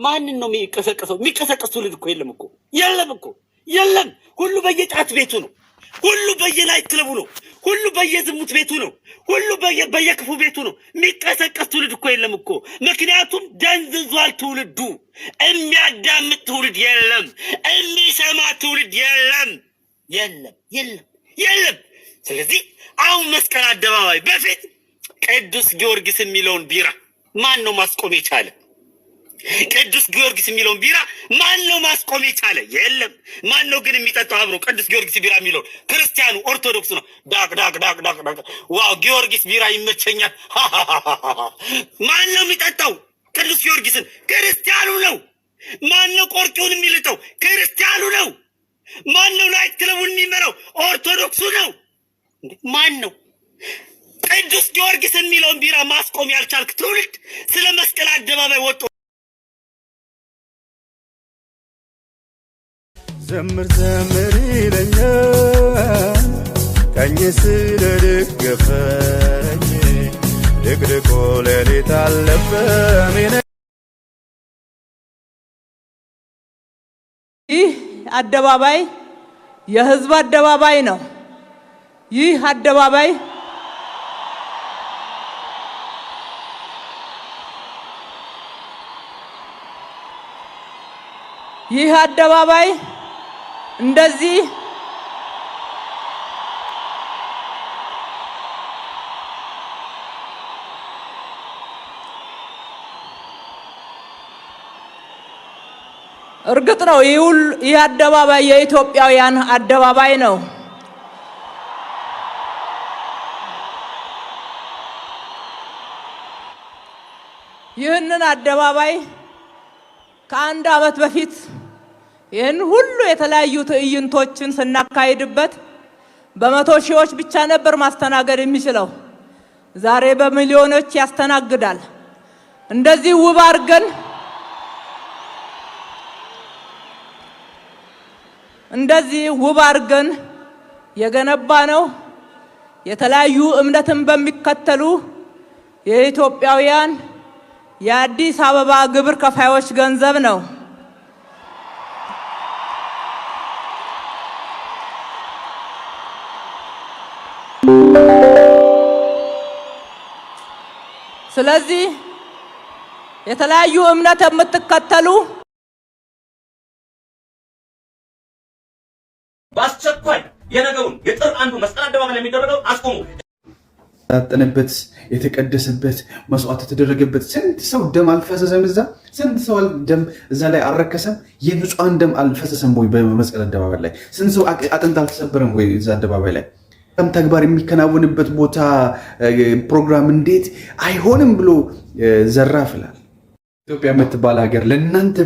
ማንን ነው የሚቀሰቀሰው? የሚቀሰቀስ ትውልድ እኮ የለም እኮ የለም። ሁሉ በየጫት ቤቱ ነው። ሁሉ በየናይት ክለቡ ነው። ሁሉ በየዝሙት ቤቱ ነው። ሁሉ በየክፉ ቤቱ ነው። የሚቀሰቀስ ትውልድ እኮ የለም እኮ። ምክንያቱም ደንዝዟል ትውልዱ። የሚያዳምጥ ትውልድ የለም። የሚሰማ ትውልድ የለም። ስለዚህ አሁን መስቀል አደባባይ በፊት ቅዱስ ጊዮርጊስ የሚለውን ቢራ ማን ነው ማስቆም የቻለ? ቅዱስ ጊዮርጊስ የሚለውን ቢራ ማን ነው ማስቆም የቻለ? የለም። ማን ነው ግን የሚጠጣው አብሮ ቅዱስ ጊዮርጊስ ቢራ የሚለውን? ክርስቲያኑ ኦርቶዶክስ ነው። ዳቅ ዋው ጊዮርጊስ ቢራ ይመቸኛል። ማን ነው የሚጠጣው ቅዱስ ጊዮርጊስን? ክርስቲያኑ ነው። ማን ነው ቆርቂውን የሚልጠው? ክርስቲያኑ ነው። ማን ነው ናይት ክለቡን የሚመራው? ኦርቶዶክሱ ነው። ማን ነው? ቅዱስ ጊዮርጊስ የሚለውን ቢራ ማስቆም ያልቻልክ ትውልድ ስለ መስቀል አደባባይ ወጥቶ ዘምር ይለኛል ቀኝ ስለደገፈኝ ድቅድቆ ሌሊት አለፈ። ይህ አደባባይ የህዝብ አደባባይ ነው። ይህ አደባባይ እንደዚህ እርግጥ ነው ይህ አደባባይ የኢትዮጵያውያን አደባባይ ነው። ይህንን አደባባይ ከአንድ ዓመት በፊት ይህን ሁሉ የተለያዩ ትዕይንቶችን ስናካሂድበት በመቶ ሺዎች ብቻ ነበር ማስተናገድ የሚችለው። ዛሬ በሚሊዮኖች ያስተናግዳል። እንደዚህ ውብ አድርገን የገነባ ነው የተለያዩ እምነትን በሚከተሉ የኢትዮጵያውያን የአዲስ አበባ ግብር ከፋዮች ገንዘብ ነው። ስለዚህ የተለያዩ እምነት የምትከተሉ በአስቸኳይ የነገውን የጥር አንዱ መስቀል አደባባይ የሚደረገው አስቆሙ። ያጠነበት የተቀደሰበት መስዋዕት የተደረገበት ስንት ሰው ደም አልፈሰሰም? ስንት ሰው ደም እዛ ላይ አልረከሰም? የንጹሃን ደም አልፈሰሰም ወይ? በመስቀል አደባባይ ላይ ስንት ሰው አጥንት አልተሰበረም ወይ? እዛ አደባባይ ላይ ተግባር የሚከናወንበት ቦታ ፕሮግራም እንዴት አይሆንም ብሎ ዘራፍ ይላል። ኢትዮጵያ የምትባል ሀገር ለእናንተ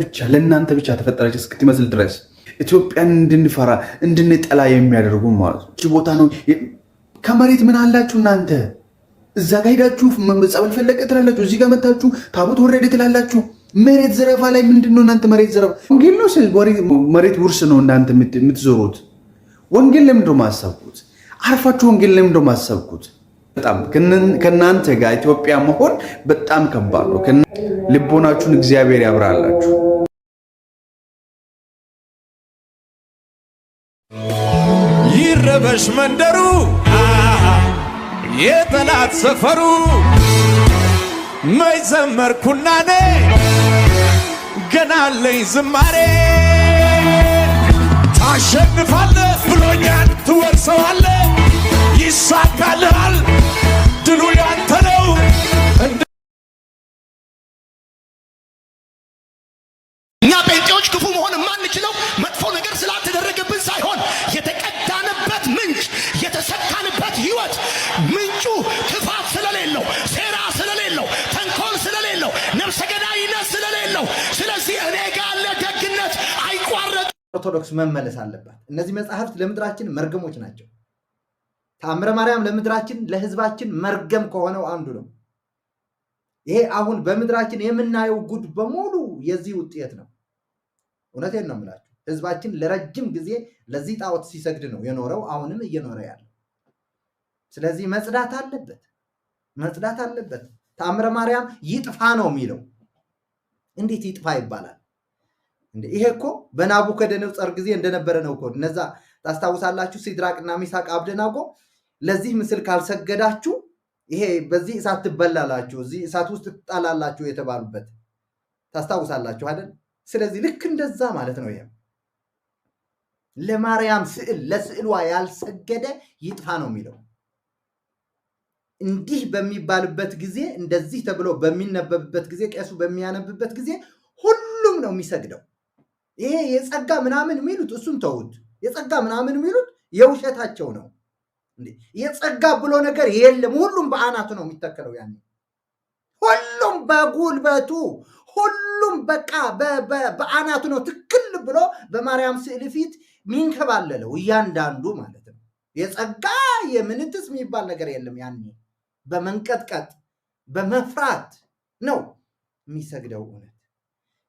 ብቻ ተፈጠረች እስክትመስል ድረስ ኢትዮጵያን እንድንፈራ እንድንጠላ የሚያደርጉ ማለት ነው። ቦታ ነው። ከመሬት ምን አላችሁ እናንተ? እዛ ጋር ሄዳችሁ ጸበል ፈለቀ ትላላችሁ፣ እዚህ ጋር መታችሁ ታቦት ወረደ ትላላችሁ። መሬት ዘረፋ ላይ ምንድነው እናንተ? መሬት ዘረፋ ወንጌል ነው። መሬት ውርስ ነው እናንተ የምትዞሩት። ወንጌል ለምንድነው ማሰብኩት? አርፋችሁ ወንጌል ለምንድነው ማሰብኩት? በጣም ከእናንተ ጋር ኢትዮጵያ መሆን በጣም ከባድ ነው። ልቦናችሁን እግዚአብሔር ያብራላችሁ። ይረበሽ መንደሩ የጠላት ሰፈሩ መይዘመርኩናኔ ገና አለኝ ዝማሬ ታሸንፋለህ ብሎኛል ትወርሰዋለህ ይሳካልሃል ድሉ ያንተ ነው። እኛ ጴንጤዎች ክፉ መሆን የማንችለው መጥፎ ነገር ስላልተደረገብን ሳይሆን የተቀዳንበት ምንጭ የተሰካንበት ህይወት ምንጩ ክፋት ስለሌለው፣ ሴራ ስለሌለው፣ ተንኮል ስለሌለው፣ ነፍሰ ገዳይነት ስለሌለው፣ ስለዚህ እኔ ጋር ያለ ደግነት አይቋረጥ። ኦርቶዶክስ መመለስ አለባት። እነዚህ መጽሐፍት ለምድራችን መርገሞች ናቸው። ተአምረ ማርያም ለምድራችን ለህዝባችን መርገም ከሆነው አንዱ ነው። ይሄ አሁን በምድራችን የምናየው ጉድ በሙሉ የዚህ ውጤት ነው። እውነቴን ነው የምላችሁ። ህዝባችን ለረጅም ጊዜ ለዚህ ጣዖት ሲሰግድ ነው የኖረው፣ አሁንም እየኖረ ያለው። ስለዚህ መጽዳት አለበት። ተአምረ ማርያም ይጥፋ ነው የሚለው። እንዴት ይጥፋ ይባላል? ይሄ እኮ በናቡከደነፆር ጊዜ እንደነበረ ነው እኮ። እነዛ ታስታውሳላችሁ፣ ሲድራቅና ሚሳቅ አብደናጎ ለዚህ ምስል ካልሰገዳችሁ ይሄ በዚህ እሳት ትበላላችሁ፣ እዚህ እሳት ውስጥ ትጣላላችሁ የተባሉበት ታስታውሳላችሁ አይደል? ስለዚህ ልክ እንደዛ ማለት ነው። ይሄ ለማርያም ስዕል ለስዕሏ ያልሰገደ ይጥፋ ነው የሚለው። እንዲህ በሚባልበት ጊዜ እንደዚህ ተብሎ በሚነበብበት ጊዜ ቄሱ በሚያነብበት ጊዜ ሁሉም ነው የሚሰግደው። ይሄ የጸጋ ምናምን የሚሉት እሱን ተውት። የጸጋ ምናምን የሚሉት የውሸታቸው ነው። የጸጋ ብሎ ነገር የለም። ሁሉም በአናቱ ነው የሚተከለው። ያኔ ሁሉም በጉልበቱ ሁሉም በቃ በአናቱ ነው ትክል ብሎ በማርያም ስዕል ፊት ሚንከባለለው እያንዳንዱ ማለት ነው። የጸጋ የምንትስ የሚባል ነገር የለም። ያኔ በመንቀጥቀጥ በመፍራት ነው የሚሰግደው።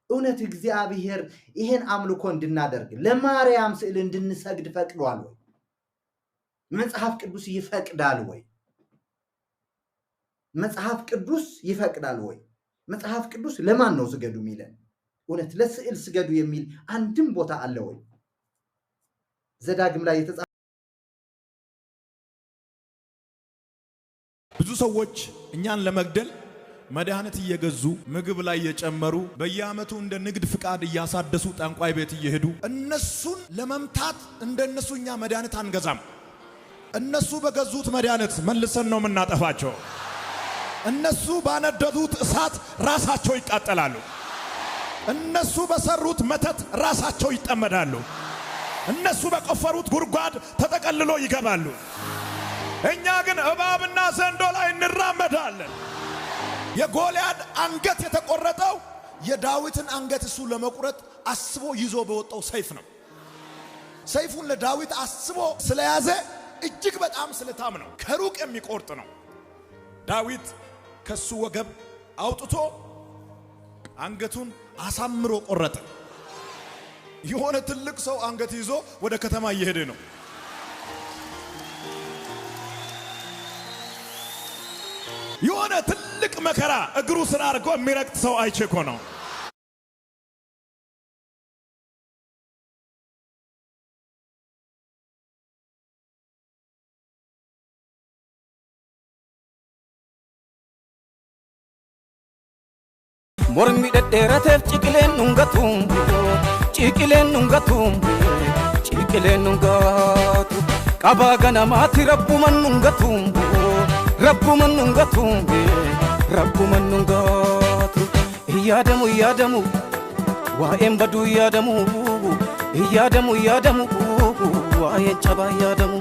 እውነት እግዚአብሔር ይሄን አምልኮ እንድናደርግ ለማርያም ስዕል እንድንሰግድ ፈቅዷል ወይ? መጽሐፍ ቅዱስ ይፈቅዳል ወይ? መጽሐፍ ቅዱስ ይፈቅዳል ወይ? መጽሐፍ ቅዱስ ለማን ነው ስገዱ የሚለን? እውነት ለስዕል ስገዱ የሚል አንድም ቦታ አለ ወይ? ዘዳግም ላይ የተጻፈ ብዙ ሰዎች እኛን ለመግደል መድኃኒት እየገዙ ምግብ ላይ እየጨመሩ በየዓመቱ እንደ ንግድ ፍቃድ እያሳደሱ ጠንቋይ ቤት እየሄዱ እነሱን ለመምታት እንደነሱ እኛ መድኃኒት አንገዛም። እነሱ በገዙት መድኃኒት መልሰን ነው የምናጠፋቸው። እነሱ ባነደዱት እሳት ራሳቸው ይቃጠላሉ። እነሱ በሰሩት መተት ራሳቸው ይጠመዳሉ። እነሱ በቆፈሩት ጉድጓድ ተጠቀልሎ ይገባሉ። እኛ ግን እባብና ዘንዶ ላይ እንራመዳለን። የጎልያድ አንገት የተቆረጠው የዳዊትን አንገት እሱ ለመቁረጥ አስቦ ይዞ በወጣው ሰይፍ ነው። ሰይፉን ለዳዊት አስቦ ስለያዘ እጅግ በጣም ስለታም ነው፣ ከሩቅ የሚቆርጥ ነው። ዳዊት ከሱ ወገብ አውጥቶ አንገቱን አሳምሮ ቆረጠ። የሆነ ትልቅ ሰው አንገት ይዞ ወደ ከተማ እየሄደ ነው። የሆነ ትልቅ መከራ እግሩ ስራ አድርጎ የሚረግጥ ሰው አይቼኮ ነው። ሞርሚ ደደረተፍ ጭቅሌን ኑንገቱም ጭቅሌን ኑንገቱም ጭቅሌን ኑንገቱ ቀባ ገነማቲ ረቡመን ኑንገቱም ረቡመን ኑንገቱም ረቡመን ኑንገቱ እያደሙ እያደሙ ዋኤን በዱ እያደሙ እያደሙ እያደሙ ዋኤን ጨባ እያደሙ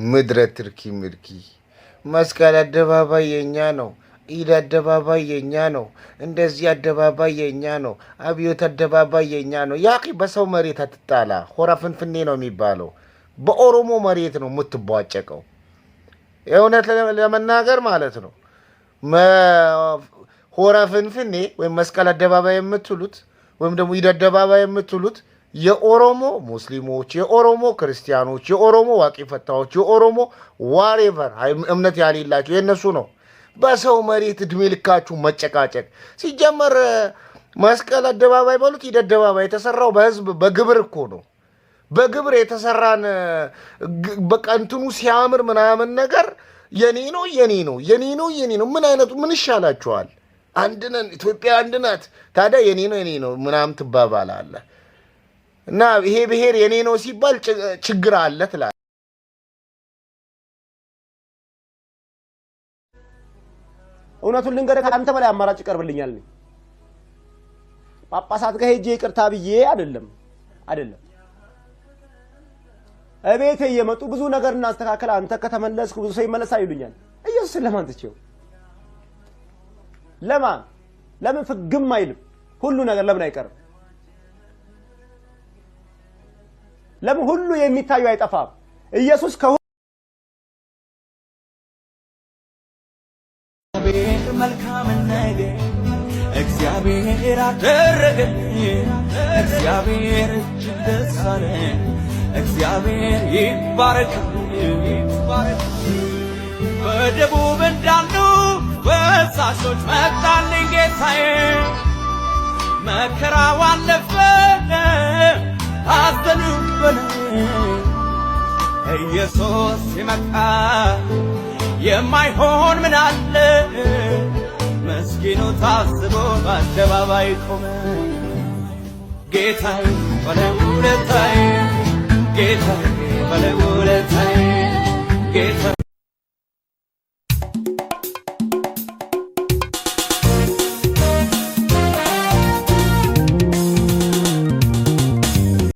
ምድረ ትርኪ ምርኪ መስቀል አደባባይ የኛ ነው። ኢድ አደባባይ የኛ ነው። እንደዚህ አደባባይ የኛ ነው። አብዮት አደባባይ የኛ ነው። ያቂ በሰው መሬት አትጣላ። ሆራ ፍንፍኔ ነው የሚባለው። በኦሮሞ መሬት ነው የምትቧጨቀው። የእውነት ለመናገር ማለት ነው። ሆራ ፍንፍኔ ወይም መስቀል አደባባይ የምትሉት ወይም ደግሞ ኢድ አደባባይ የምትሉት የኦሮሞ ሙስሊሞች፣ የኦሮሞ ክርስቲያኖች፣ የኦሮሞ ዋቂ ፈታዎች፣ የኦሮሞ ዋሬቨር እምነት ያሌላቸው የነሱ ነው። በሰው መሬት እድሜ ልካችሁ መጨቃጨቅ ሲጀመር መስቀል አደባባይ በሉት ኢድ አደባባይ የተሰራው በህዝብ በግብር እኮ ነው። በግብር የተሰራን በቃ እንትኑ ሲያምር ምናምን ነገር የኔ ነው የኔ ነው የኔ ነው የኔ ነው። ምን አይነቱ ምን ይሻላችኋል? አንድ ነን፣ ኢትዮጵያ አንድ ናት። ታዲያ የኔ ነው ምናምን ትባባላለህ። እና ይሄ ብሔር የኔ ነው ሲባል ችግር አለ ትላለህ። እውነቱን ልንገርህ፣ አንተ በላይ አማራጭ ይቀርብልኛል። ጳጳሳት ጋር ሄጄ ይቅርታ ብዬ አይደለም እቤቴ እየመጡ ብዙ ነገር እናስተካከል፣ አንተ ከተመለስክ ብዙ ሰው ይመለሳል ይሉኛል። ኢየሱስ ለማን ትቼው? ለምን ፍግም አይልም? ሁሉ ነገር ለምን አይቀርም? ለምን ሁሉ የሚታዩ አይጠፋም? ኢየሱስ መልካም ነገር እግዚአብሔር አደረገልኝ፣ እግዚአብሔር እጅግ ደስ አለኝ፣ እግዚአብሔር ይባረክ። በደቡብ እንዳሉ ፈሳሾች መጣልኝ ጌታዬ መከራው አለፈ ሐዘኑ በላይ ኢየሱስ ሲመጣ የማይሆን ምን አለ ምስኪኑ ታስቦ በአደባባይ ቆመ ጌታዬ ባለውለታዬ ጌታዬ ባለውለታዬ ጌታ